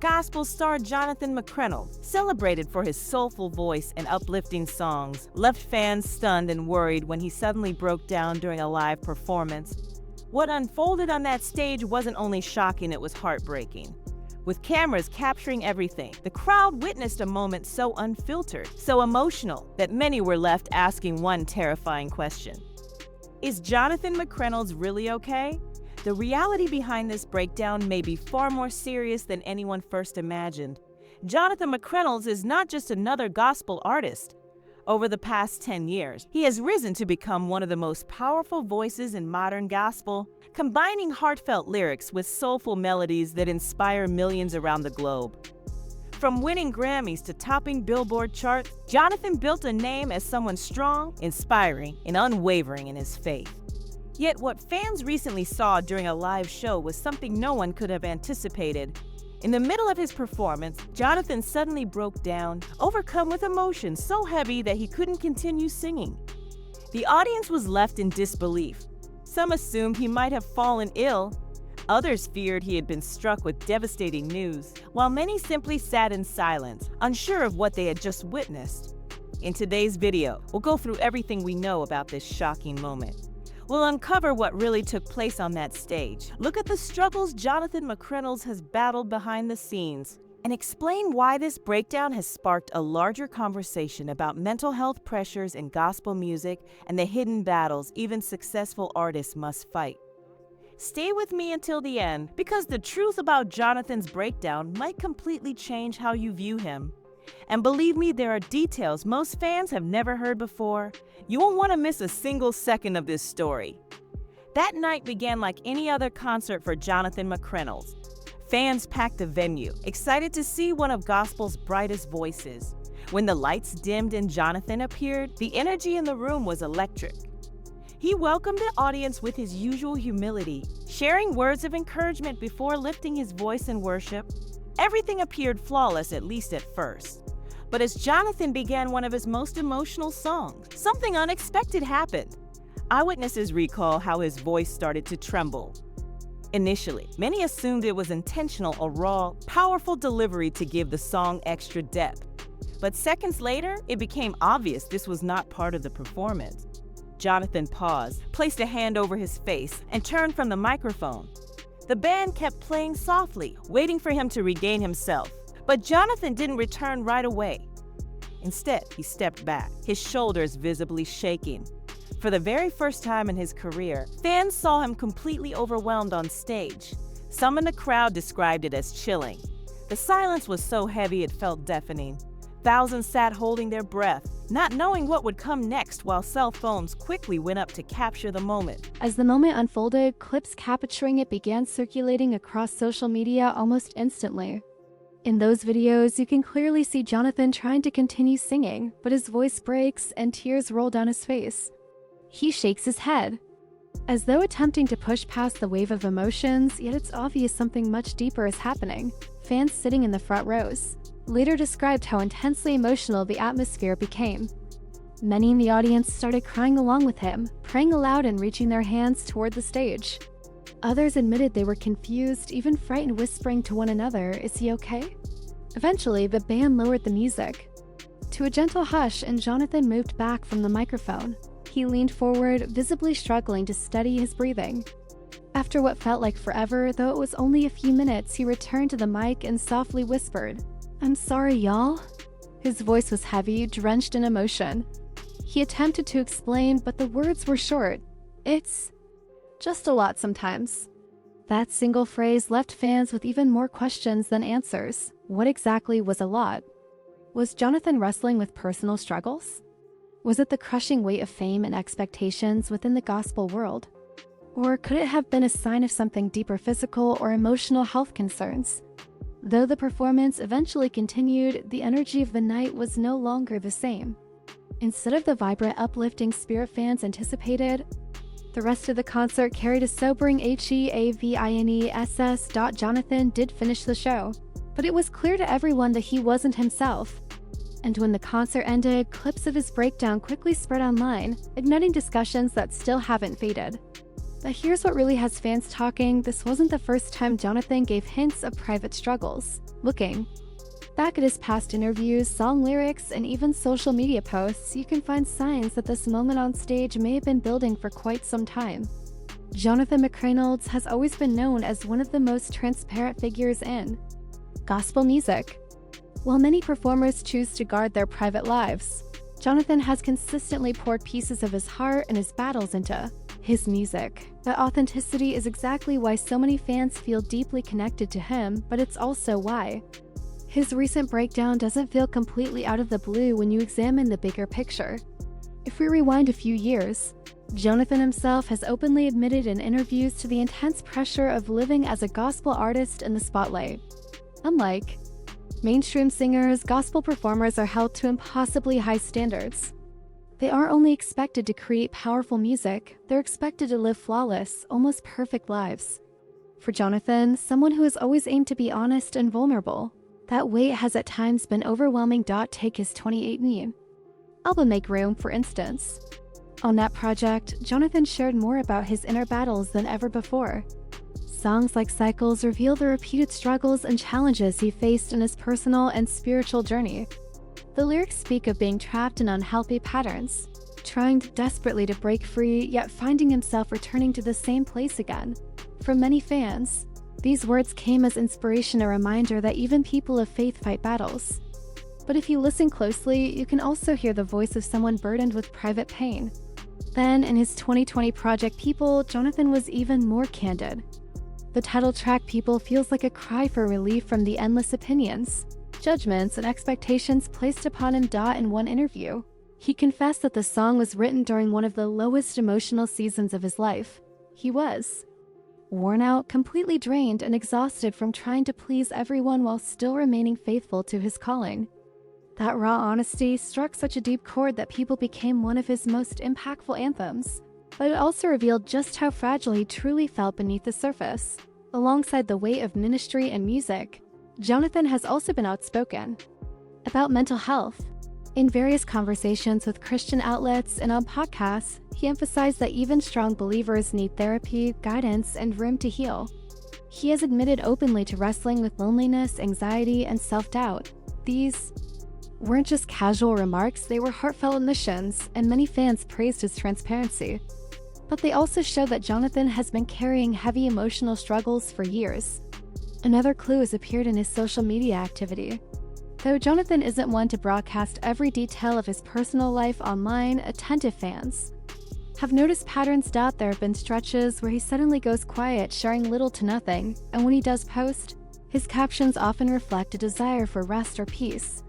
gospel star Jonathan McReynolds, celebrated for his soulful voice and uplifting songs, left fans stunned and worried when he suddenly broke down during a live performance. What unfolded on that stage wasn't only shocking, it was heartbreaking. With cameras capturing everything, the crowd witnessed a moment so unfiltered, so emotional, that many were left asking one terrifying question. Is Jonathan McReynolds really okay? The reality behind this breakdown may be far more serious than anyone first imagined. Jonathan McReynolds is not just another gospel artist. Over the past 10 years, he has risen to become one of the most powerful voices in modern gospel, combining heartfelt lyrics with soulful melodies that inspire millions around the globe. From winning Grammys to topping Billboard charts, Jonathan built a name as someone strong, inspiring, and unwavering in his faith. Yet what fans recently saw during a live show was something no one could have anticipated. In the middle of his performance, Jonathan suddenly broke down, overcome with emotion so heavy that he couldn't continue singing. The audience was left in disbelief. Some assumed he might have fallen ill. Others feared he had been struck with devastating news, while many simply sat in silence, unsure of what they had just witnessed. In today's video, we'll go through everything we know about this shocking moment. We'll uncover what really took place on that stage, look at the struggles Jonathan McReynolds has battled behind the scenes, and explain why this breakdown has sparked a larger conversation about mental health pressures in gospel music and the hidden battles even successful artists must fight. Stay with me until the end, because the truth about Jonathan's breakdown might completely change how you view him. And believe me, there are details most fans have never heard before. You won't want to miss a single second of this story. That night began like any other concert for Jonathan McReynolds. Fans packed the venue, excited to see one of gospel's brightest voices. When the lights dimmed and Jonathan appeared, the energy in the room was electric. He welcomed the audience with his usual humility, sharing words of encouragement before lifting his voice in worship. Everything appeared flawless, at least at first. But as Jonathan began one of his most emotional songs, something unexpected happened. Eyewitnesses recall how his voice started to tremble. Initially, many assumed it was intentional or raw, powerful delivery to give the song extra depth. But seconds later, it became obvious this was not part of the performance. Jonathan paused, placed a hand over his face, and turned from the microphone. The band kept playing softly, waiting for him to regain himself. But Jonathan didn't return right away. Instead, he stepped back, his shoulders visibly shaking. For the very first time in his career, fans saw him completely overwhelmed on stage. Some in the crowd described it as chilling. The silence was so heavy it felt deafening. Thousands sat holding their breath, not knowing what would come next, while cell phones quickly went up to capture the moment. As the moment unfolded, clips capturing it began circulating across social media almost instantly. In those videos, you can clearly see Jonathan trying to continue singing, but his voice breaks and tears roll down his face. He shakes his head, as though attempting to push past the wave of emotions, yet it's obvious something much deeper is happening. Fans sitting in the front rows later described how intensely emotional the atmosphere became. Many in the audience started crying along with him, praying aloud and reaching their hands toward the stage. Others admitted they were confused, even frightened, whispering to one another, "Is he okay?" Eventually, the band lowered the music to a gentle hush and Jonathan moved back from the microphone. He leaned forward, visibly struggling to steady his breathing. After what felt like forever, though it was only a few minutes, he returned to the mic and softly whispered, "I'm sorry, y'all." His voice was heavy, drenched in emotion. He attempted to explain, but the words were short. "It's just a lot sometimes." That single phrase left fans with even more questions than answers. What exactly was a lot? Was Jonathan wrestling with personal struggles? Was it the crushing weight of fame and expectations within the gospel world? Or could it have been a sign of something deeper, physical or emotional health concerns? Though the performance eventually continued, the energy of the night was no longer the same. Instead of the vibrant, uplifting spirit fans anticipated, the rest of the concert carried a sobering heavines. Jonathan did finish the show, but it was clear to everyone that he wasn't himself. And when the concert ended, clips of his breakdown quickly spread online, igniting discussions that still haven't faded. But here's what really has fans talking. This wasn't the first time Jonathan gave hints of private struggles. Looking back at his past interviews, song lyrics, and even social media posts, you can find signs that this moment on stage may have been building for quite some time. Jonathan McReynolds has always been known as one of the most transparent figures in gospel music. While many performers choose to guard their private lives, Jonathan has consistently poured pieces of his heart and his battles into his music. That authenticity is exactly why so many fans feel deeply connected to him, but it's also why his recent breakdown doesn't feel completely out of the blue when you examine the bigger picture. If we rewind a few years, Jonathan himself has openly admitted in interviews to the intense pressure of living as a gospel artist in the spotlight. Unlike mainstream singers, gospel performers are held to impossibly high standards. They aren't only expected to create powerful music, they're expected to live flawless, almost perfect lives. For Jonathan, someone who has always aimed to be honest and vulnerable, that weight has at times been overwhelming. Take his 2018 album Make Room, for instance. On that project, Jonathan shared more about his inner battles than ever before. Songs like Cycles reveal the repeated struggles and challenges he faced in his personal and spiritual journey. The lyrics speak of being trapped in unhealthy patterns, trying desperately to break free, yet finding himself returning to the same place again. For many fans, these words came as inspiration, a reminder that even people of faith fight battles. But if you listen closely, you can also hear the voice of someone burdened with private pain. Then, in his 2020 project People, Jonathan was even more candid. The title track People feels like a cry for relief from the endless opinions, judgments, and expectations placed upon him. In one interview, he confessed that the song was written during one of the lowest emotional seasons of his life. He was worn out, completely drained, and exhausted from trying to please everyone while still remaining faithful to his calling. That raw honesty struck such a deep chord that People became one of his most impactful anthems. But it also revealed just how fragile he truly felt beneath the surface. Alongside the weight of ministry and music, Jonathan has also been outspoken about mental health. In various conversations with Christian outlets and on podcasts, he emphasized that even strong believers need therapy, guidance, and room to heal. He has admitted openly to wrestling with loneliness, anxiety, and self-doubt. These weren't just casual remarks, they were heartfelt admissions, and many fans praised his transparency. But they also show that Jonathan has been carrying heavy emotional struggles for years. Another clue has appeared in his social media activity. Though Jonathan isn't one to broadcast every detail of his personal life online, attentive fans have noticed patterns. There have been stretches where he suddenly goes quiet, sharing little to nothing, and when he does post, his captions often reflect a desire for rest or peace.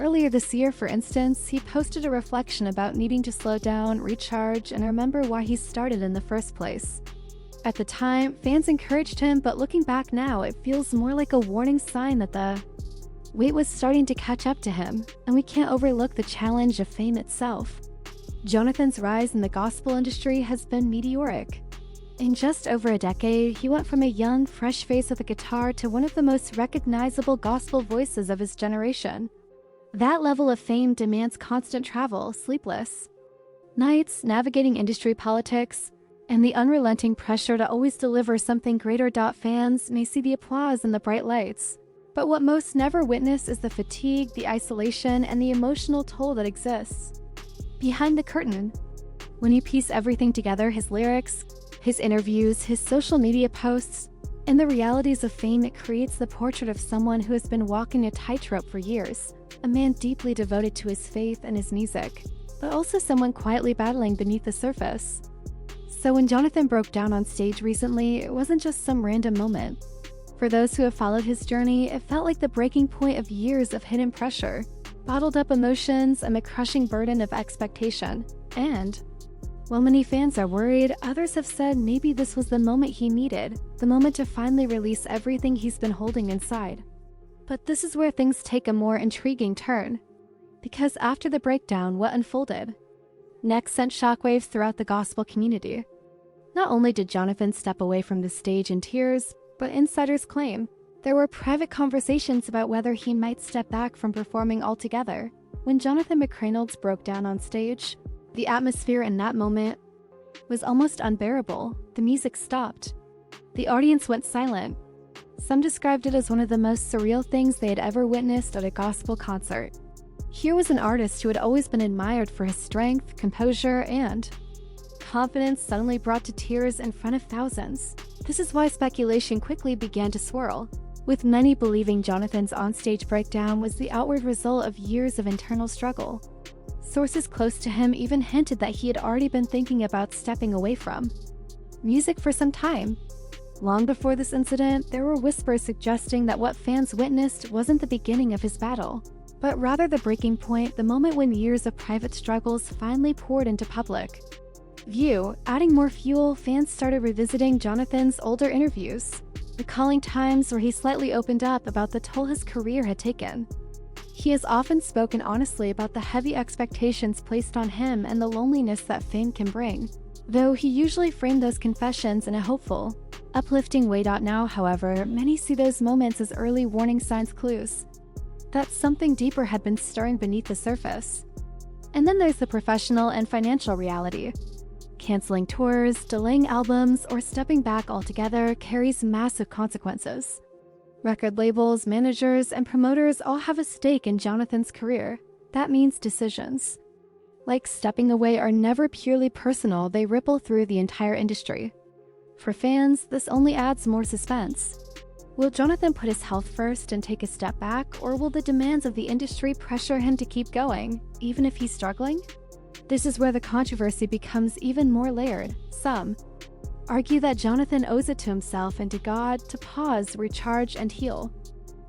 Earlier this year, for instance, he posted a reflection about needing to slow down, recharge, and remember why he started in the first place. At the time, fans encouraged him, but looking back now, it feels more like a warning sign that the weight was starting to catch up to him, and we can't overlook the challenge of fame itself. Jonathan's rise in the gospel industry has been meteoric. In just over a decade, he went from a young, fresh face with a guitar to one of the most recognizable gospel voices of his generation. That level of fame demands constant travel, sleepless nights, navigating industry politics, and the unrelenting pressure to always deliver something greater. Fans may see the applause and the bright lights, but what most never witness is the fatigue, the isolation, and the emotional toll that exists behind the curtain. When you piece everything together, his lyrics, his interviews, his social media posts, and the realities of fame, it creates the portrait of someone who has been walking a tightrope for years. A man deeply devoted to his faith and his music, but also someone quietly battling beneath the surface. So when Jonathan broke down on stage recently, it wasn't just some random moment. For those who have followed his journey, it felt like the breaking point of years of hidden pressure, bottled up emotions, and the crushing burden of expectation. And while many fans are worried, others have said maybe this was the moment he needed, the moment to finally release everything he's been holding inside. But this is where things take a more intriguing turn. Because after the breakdown, what unfolded next sent shockwaves throughout the gospel community. Not only did Jonathan step away from the stage in tears, but insiders claim there were private conversations about whether he might step back from performing altogether. When Jonathan McReynolds broke down on stage, the atmosphere in that moment was almost unbearable. The music stopped. The audience went silent. Some described it as one of the most surreal things they had ever witnessed at a gospel concert. Here was an artist who had always been admired for his strength, composure, and confidence suddenly brought to tears in front of thousands. This is why speculation quickly began to swirl, with many believing Jonathan's onstage breakdown was the outward result of years of internal struggle. Sources close to him even hinted that he had already been thinking about stepping away from music for some time. Long before this incident, there were whispers suggesting that what fans witnessed wasn't the beginning of his battle, but rather the breaking point, the moment when years of private struggles finally poured into public view. Adding more fuel, fans started revisiting Jonathan's older interviews, recalling times where he slightly opened up about the toll his career had taken. He has often spoken honestly about the heavy expectations placed on him and the loneliness that fame can bring, though he usually framed those confessions in a hopeful, uplifting way. Now, however, many see those moments as early warning signs, clues that something deeper had been stirring beneath the surface. And then there's the professional and financial reality. Canceling tours, delaying albums, or stepping back altogether carries massive consequences. Record labels, managers, and promoters all have a stake in Jonathan's career. That means decisions like stepping away are never purely personal, they ripple through the entire industry. For fans, this only adds more suspense. Will Jonathan put his health first and take a step back, or will the demands of the industry pressure him to keep going, even if he's struggling? This is where the controversy becomes even more layered. Some argue that Jonathan owes it to himself and to God to pause, recharge, and heal.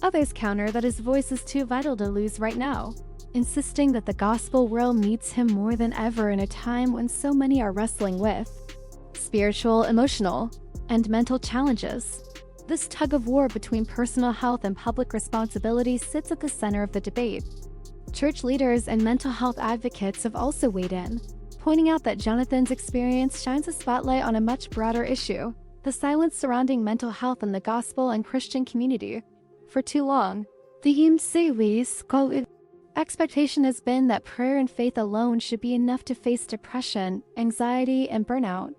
Others counter that his voice is too vital to lose right now, insisting that the gospel world needs him more than ever in a time when so many are wrestling with spiritual, emotional, and mental challenges. This tug-of-war between personal health and public responsibility sits at the center of the debate. Church leaders and mental health advocates have also weighed in, pointing out that Jonathan's experience shines a spotlight on a much broader issue: the silence surrounding mental health in the gospel and Christian community. For too long, the expectation has been that prayer and faith alone should be enough to face depression, anxiety, and burnout.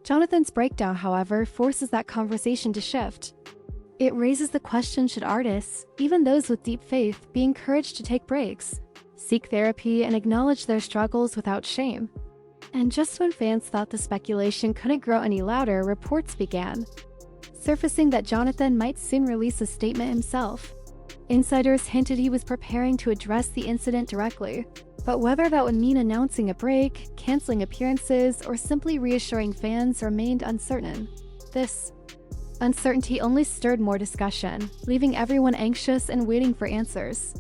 Jonathan's breakdown, however, forces that conversation to shift. It raises the question, should artists, even those with deep faith, be encouraged to take breaks, seek therapy, and acknowledge their struggles without shame? And just when fans thought the speculation couldn't grow any louder, reports began surfacing that Jonathan might soon release a statement himself. Insiders hinted he was preparing to address the incident directly, but whether that would mean announcing a break, canceling appearances, or simply reassuring fans remained uncertain. This uncertainty only stirred more discussion, leaving everyone anxious and waiting for answers.